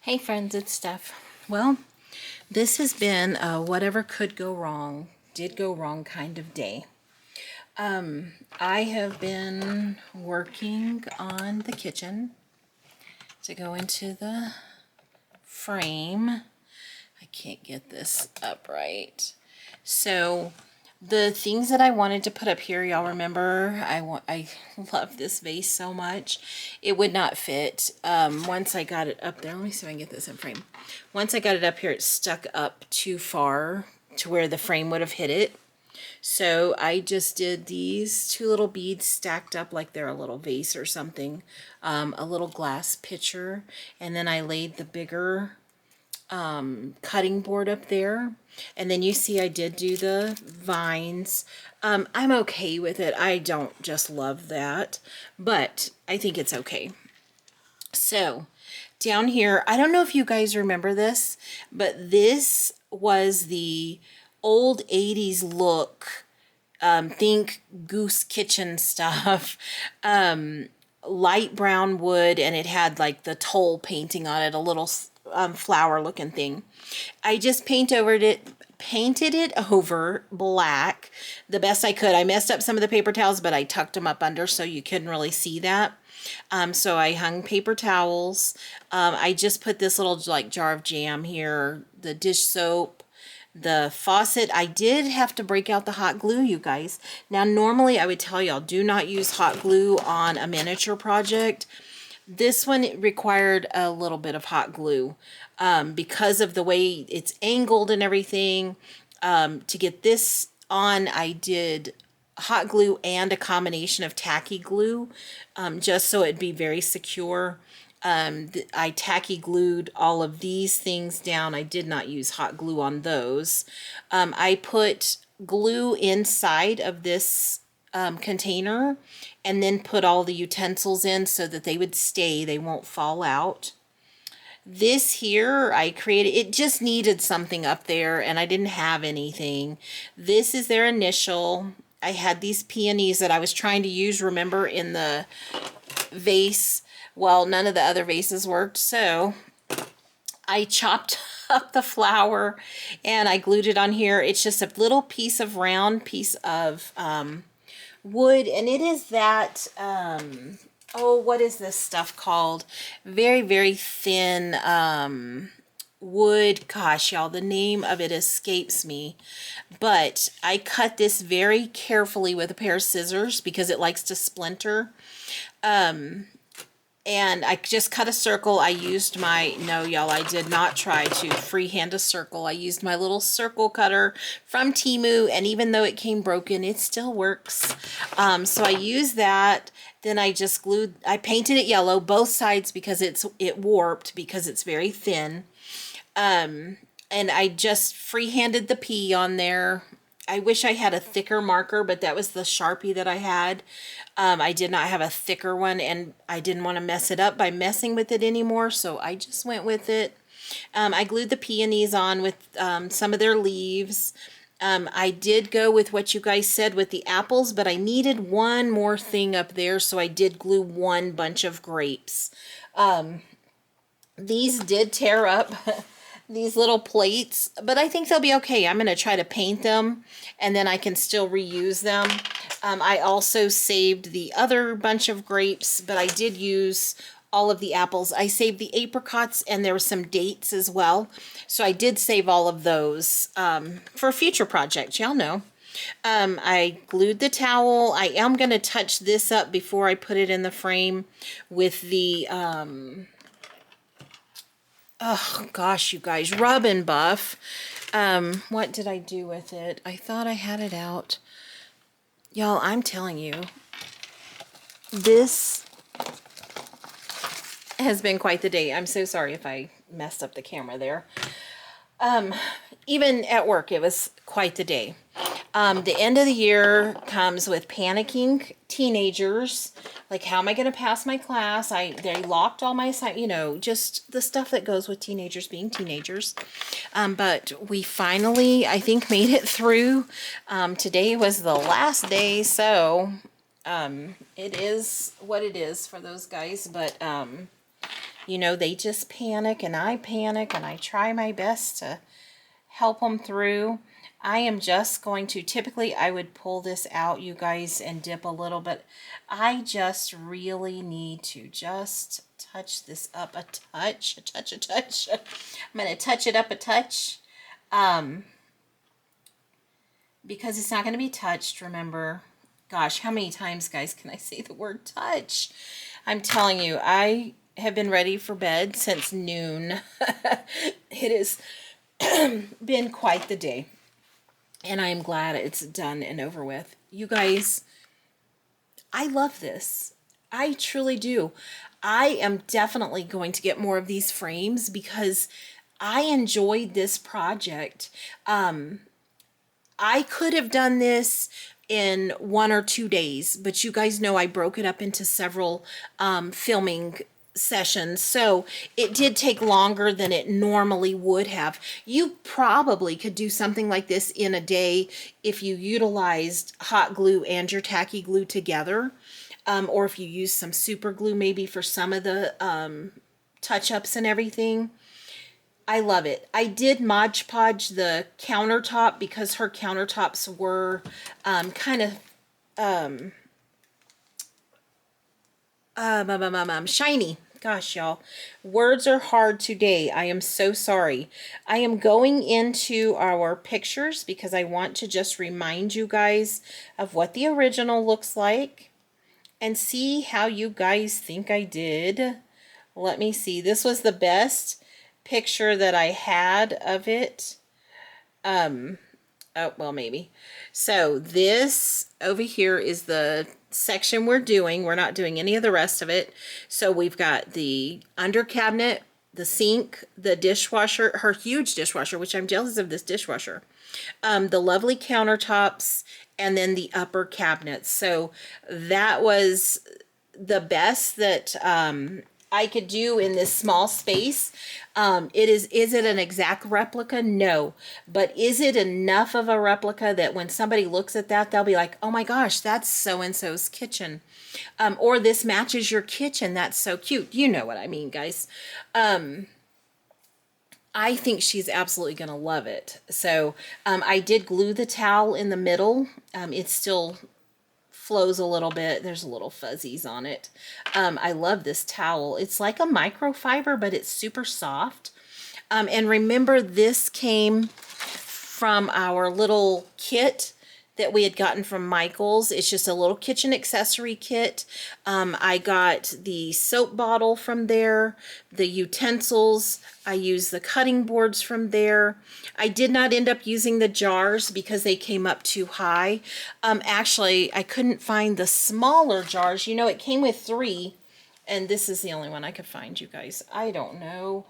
Hey friends, it's Steph. Well, this has been a whatever could go wrong, did go wrong kind of day. I have been working on the kitchen to go into the frame. I can't get this up right. So the things that I wanted to put up here, y'all remember, I love this vase so much. It would not fit. Once I got it up there, let me see if I can get this in frame. Once I got it up here, it stuck up too far to where the frame would have hit it. So I just did these two little beads stacked up like they're a little vase or something, a little glass pitcher, and then I laid the bigger cutting board up there. And then you see I did do the vines. I'm okay with it. I don't just love that, but I think it's okay. So down here, I don't know if you guys remember this, but this was the old 80s look. Think Goose Kitchen stuff. Light brown wood, and it had like the toll painting on it, a little flower looking thing. I just painted it over black the best I could. I messed up some of the paper towels, but I tucked them up under so you couldn't really see that. So I hung paper towels. I just put this little like jar of jam here, the dish soap, the faucet. I did have to break out the hot glue, you guys. Now, normally I would tell y'all, do not use hot glue on a miniature project. This one required a little bit of hot glue because of the way it's angled and everything. To get this on, I did hot glue and a combination of tacky glue just so it'd be very secure. I tacky glued all of these things down. I did not use hot glue on those. I put glue inside of this container and then put all the utensils in so that they would stay, they won't fall out. This here I created, it just needed something up there and I didn't have anything. This is their initial. I had these peonies that I was trying to use, remember, in the vase. Well, none of the other vases worked, so I chopped up the flower and I glued it on here. It's just a little piece of round piece of wood, and it is that oh, what is this stuff called? Very, very thin wood. Gosh, y'all, the name of it escapes me. But I cut this very carefully with a pair of scissors because it likes to splinter. And I just cut a circle. I used my, no, y'all, I did not try to freehand a circle. I used my little circle cutter from Temu, and even though it came broken, it still works. So I used that. Then I just glued, I painted it yellow, both sides, because it warped because it's very thin. And I just freehanded the P on there. I wish I had a thicker marker, but that was the Sharpie that I had. I did not have a thicker one, and I didn't want to mess it up by messing with it anymore, so I just went with it. I glued the peonies on with some of their leaves. I did go with what you guys said with the apples, but I needed one more thing up there, so I did glue one bunch of grapes. These did tear up. These little plates, but I think they'll be okay. I'm going to try to paint them and then I can still reuse them. I also saved the other bunch of grapes, but I did use all of the apples. I saved the apricots and there were some dates as well. So I did save all of those for future projects. Y'all know. I glued the towel. I am going to touch this up before I put it in the frame with the oh gosh, you guys, Rub and Buff. What did I do with it? I thought I had it out. Y'all, I'm telling you, this has been quite the day. I'm so sorry if I messed up the camera there. Even at work, it was quite the day. The end of the year comes with panicking teenagers. Like, how am I going to pass my class? They locked all my, you know, just the stuff that goes with teenagers being teenagers. But we finally, I think, made it through. Today was the last day, so it is what it is for those guys. But You know, they just panic and I panic and I try my best to help them through. I am just going to, typically I would pull this out, you guys, and dip a little, but I just really need to just touch this up a touch, a touch. I'm going to touch it up a touch because it's not going to be touched, remember. Gosh, how many times, guys, can I say the word touch? I'm telling you, I have been ready for bed since noon. It has been quite the day. And I'm glad it's done and over with. You guys, I love this. I truly do. I am definitely going to get more of these frames because I enjoyed this project. I could have done this in 1 or 2 days, but you guys know I broke it up into several filming sessions, so it did take longer than it normally would have. You probably could do something like this in a day if you utilized hot glue and your tacky glue together, or if you use some super glue maybe for some of the touch-ups and everything. I love it. I did Mod Podge the countertop because her countertops were kind of shiny. Gosh, y'all. Words are hard today. I am so sorry. I am going into our pictures because I want to just remind you guys of what the original looks like and see how you guys think I did. Let me see. This was the best picture that I had of it. Oh, well, maybe. So this over here is the section we're doing. We're not doing any of the rest of it. So we've got the under cabinet, the sink, the dishwasher, her huge dishwasher, which I'm jealous of this dishwasher, the lovely countertops, and then the upper cabinets. So that was the best that I could do in this small space. Is it an exact replica? No. But is it enough of a replica that when somebody looks at that, they'll be like, oh my gosh, that's so-and-so's kitchen. Or this matches your kitchen. That's so cute. You know what I mean, guys. I think she's absolutely going to love it. So I did glue the towel in the middle. It still flows a little bit. There's a little fuzzies on it. I love this towel. It's like a microfiber, but it's super soft. And remember, this came from our little kit that we had gotten from Michael's. It's just a little kitchen accessory kit. I got the soap bottle from there, the utensils. I used the cutting boards from there. I did not end up using the jars because they came up too high. Actually, I couldn't find the smaller jars. You know, it came with 3. And this is the only one I could find, you guys. I don't know.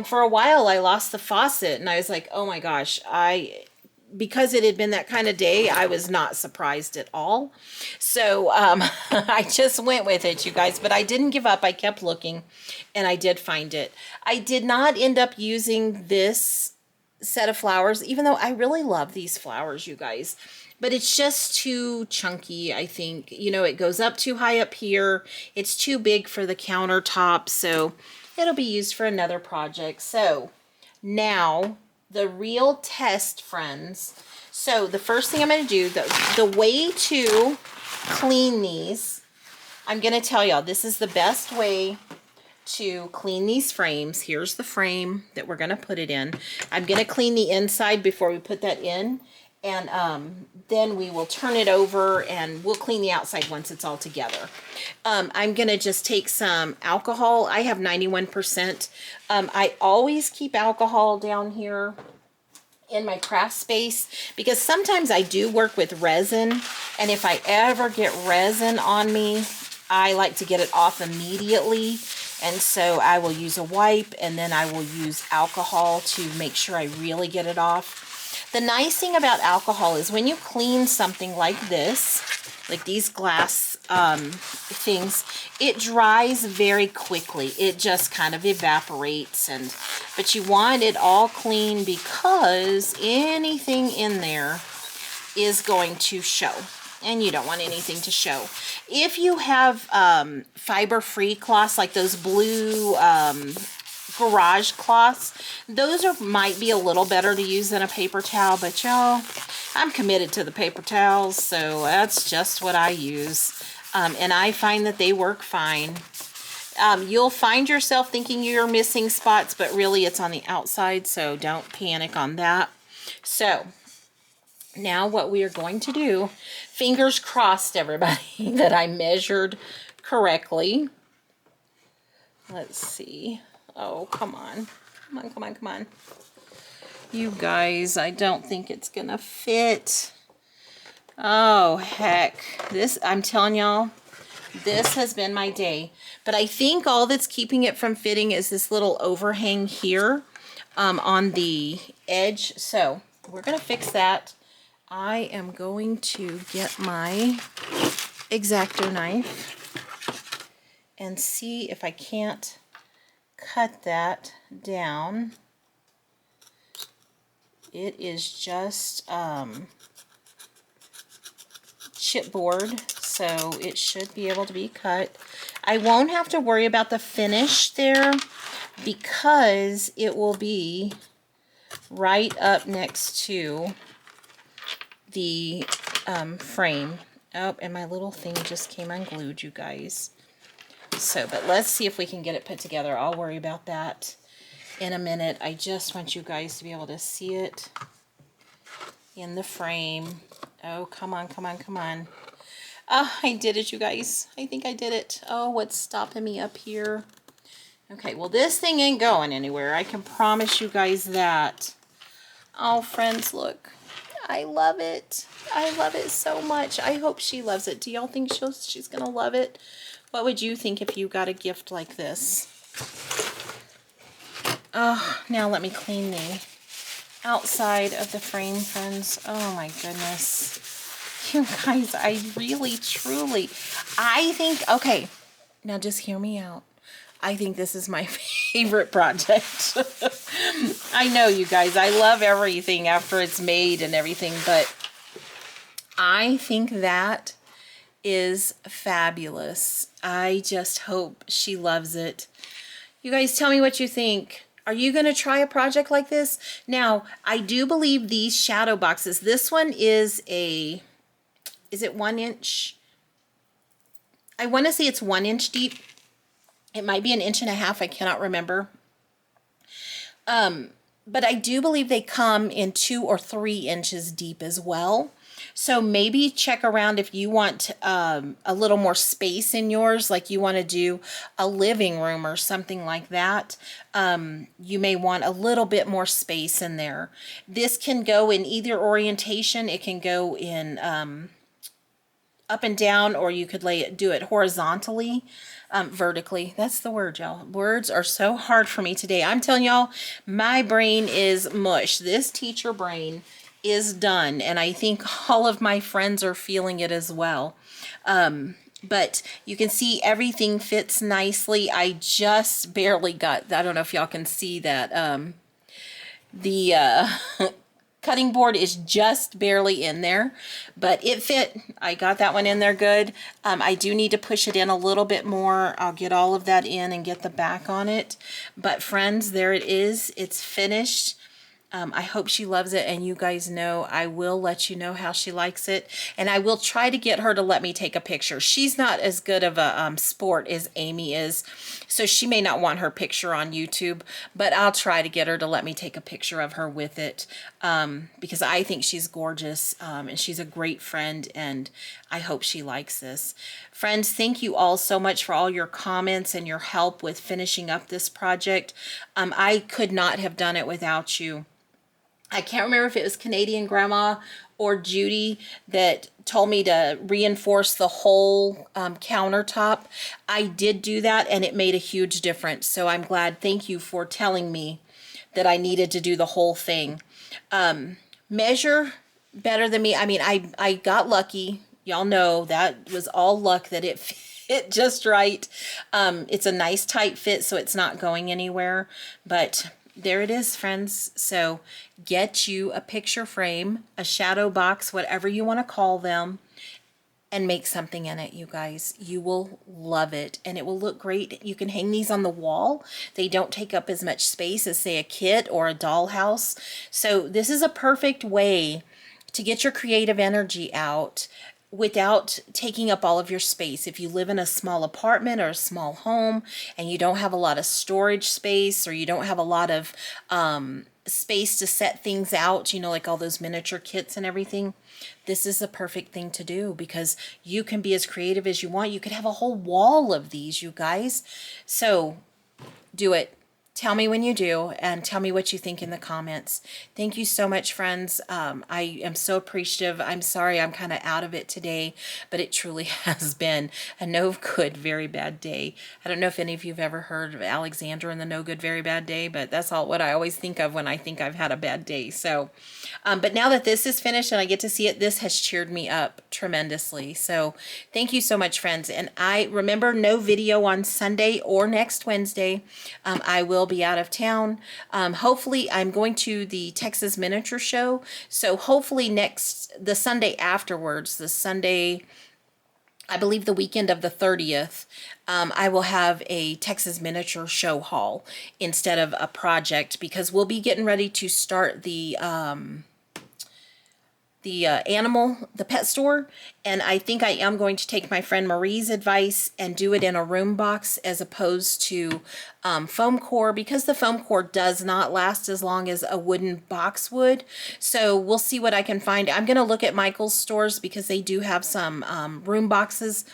For a while, I lost the faucet, and I was like, oh my gosh, because it had been that kind of day, I was not surprised at all. So I just went with it, you guys. But I didn't give up. I kept looking, and I did find it. I did not end up using this set of flowers, even though I really love these flowers, you guys. But it's just too chunky, I think. You know, it goes up too high up here. It's too big for the countertop, so it'll be used for another project. So now the real test, friends. So the first thing I'm going to do, the way to clean these, I'm going to tell y'all, this is the best way to clean these frames. Here's the frame that we're going to put it in. I'm going to clean the inside before we put that in. And then we will turn it over and we'll clean the outside once it's all together. I'm going to just take some alcohol. I have 91%. I always keep alcohol down here in my craft space because sometimes I do work with resin. And if I ever get resin on me, I like to get it off immediately. And so I will use a wipe and then I will use alcohol to make sure I really get it off. The nice thing about alcohol is when you clean something like this, like these glass things, it dries very quickly. It just kind of evaporates, but you want it all clean because anything in there is going to show. and you don't want anything to show. If you have fiber-free cloths, like those blue garage cloths, those might be a little better to use than a paper towel, but y'all, I'm committed to the paper towels, so that's just what I use. And I find that they work fine. You'll find yourself thinking you're missing spots, but really it's on the outside, so don't panic on that. So now what we are going to do, fingers crossed everybody, that I measured correctly. Let's see. Oh, come on. Come on, come on, come on. You guys, I don't think it's gonna fit. Oh, heck. This, I'm telling y'all, this has been my day. But I think all that's keeping it from fitting is this little overhang here on the edge. So we're going to fix that. I am going to get my X-Acto knife and see if I can't cut that down. It is just chipboard, so it should be able to be cut. I won't have to worry about the finish there because it will be right up next to the frame. Oh, and my little thing just came unglued, you guys. So, but let's see if we can get it put together. I'll worry about that in a minute. I just want you guys to be able to see it in the frame. Oh, come on, come on, come on. I did it, you guys. I think I did it. Oh, what's stopping me up here? Okay, well, this thing ain't going anywhere. I can promise you guys that. Oh, friends, look. I love it. I love it so much. I hope she loves it. Do y'all think she's going to love it? What would you think if you got a gift like this? Oh, now let me clean the outside of the frame, friends. Oh, my goodness. You guys, I really, truly, I think, okay, now just hear me out. I think this is my favorite project. I know, you guys, I love everything after it's made and everything, but I think that is fabulous. I just hope she loves it. You guys, tell me what you think. Are you going to try a project like this? Now, I do believe these shadow boxes, this one is a... Is it 1 inch? I want to say it's 1 inch deep. It might be 1.5 inches. I cannot remember. But I do believe they come in 2 or 3 inches deep as well. So maybe check around if you want a little more space in yours, like you want to do a living room or something like that. You may want a little bit more space in there. This can go in either orientation. It can go in up and down, or you could do it horizontally, vertically. That's the word, y'all. Words are so hard for me today. I'm telling y'all, my brain is mush. This teacher brain is done, and I think all of my friends are feeling it as well. But you can see everything fits nicely. I just barely got, I don't know if y'all can see that, the cutting board is just barely in there, but it fit. I got that one in there good. I do need to push it in a little bit more. I'll get all of that in and get the back on it. But friends, there it is. It's finished. I hope she loves it, and you guys know I will let you know how she likes it, and I will try to get her to let me take a picture. She's not as good of a sport as Amy is, so she may not want her picture on YouTube, but I'll try to get her to let me take a picture of her with it, because I think she's gorgeous, and she's a great friend, and I hope she likes this. Friends, thank you all so much for all your comments and your help with finishing up this project. I could not have done it without you. I can't remember if it was Canadian Grandma or Judy that told me to reinforce the whole countertop. I did do that, and it made a huge difference. So I'm glad. Thank you for telling me that I needed to do the whole thing. Measure better than me. I mean, I got lucky. Y'all know that was all luck that it fit just right. It's a nice tight fit, so it's not going anywhere. But there it is, friends. So get you a picture frame, a shadow box, whatever you want to call them, and make something in it, you guys. You will love it, and it will look great. You can hang these on the wall. They don't take up as much space as, say, a kit or a dollhouse. So this is a perfect way to get your creative energy out without taking up all of your space. If you live in a small apartment or a small home and you don't have a lot of storage space, or you don't have a lot of space to set things out, you know, like all those miniature kits and everything, this is the perfect thing to do, because you can be as creative as you want. You could have a whole wall of these, you guys. So do it. Tell me when you do, and tell me what you think in the comments. Thank you so much, friends. I am so appreciative. I'm sorry I'm kind of out of it today, but it truly has been a no good, very bad day. I don't know if any of you have ever heard of Alexander and the no good, very bad day, but that's all what I always think of when I think I've had a bad day. So, but now that this is finished and I get to see it, this has cheered me up tremendously. So thank you so much, friends. And I remember, no video on Sunday or next Wednesday. I will be out of town. Hopefully I'm going to the Texas Miniature Show. So hopefully the Sunday afterwards, the Sunday, I believe the weekend of the 30th, I will have a Texas Miniature Show haul instead of a project, because we'll be getting ready to start the pet store, and I think I am going to take my friend Marie's advice and do it in a room box as opposed to foam core, because the foam core does not last as long as a wooden box would. So we'll see what I can find. I'm going to look at Michael's stores, because they do have some room boxes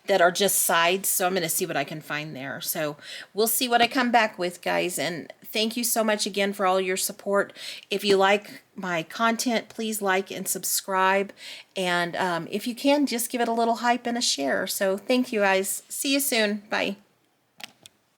that are just sides, so I'm going to see what I can find there. So we'll see what I come back with, guys, and thank you so much again for all your support. If you like my content, please like and subscribe, and if you can, just give it a little hype and a share. So thank you, guys. See you soon. Bye.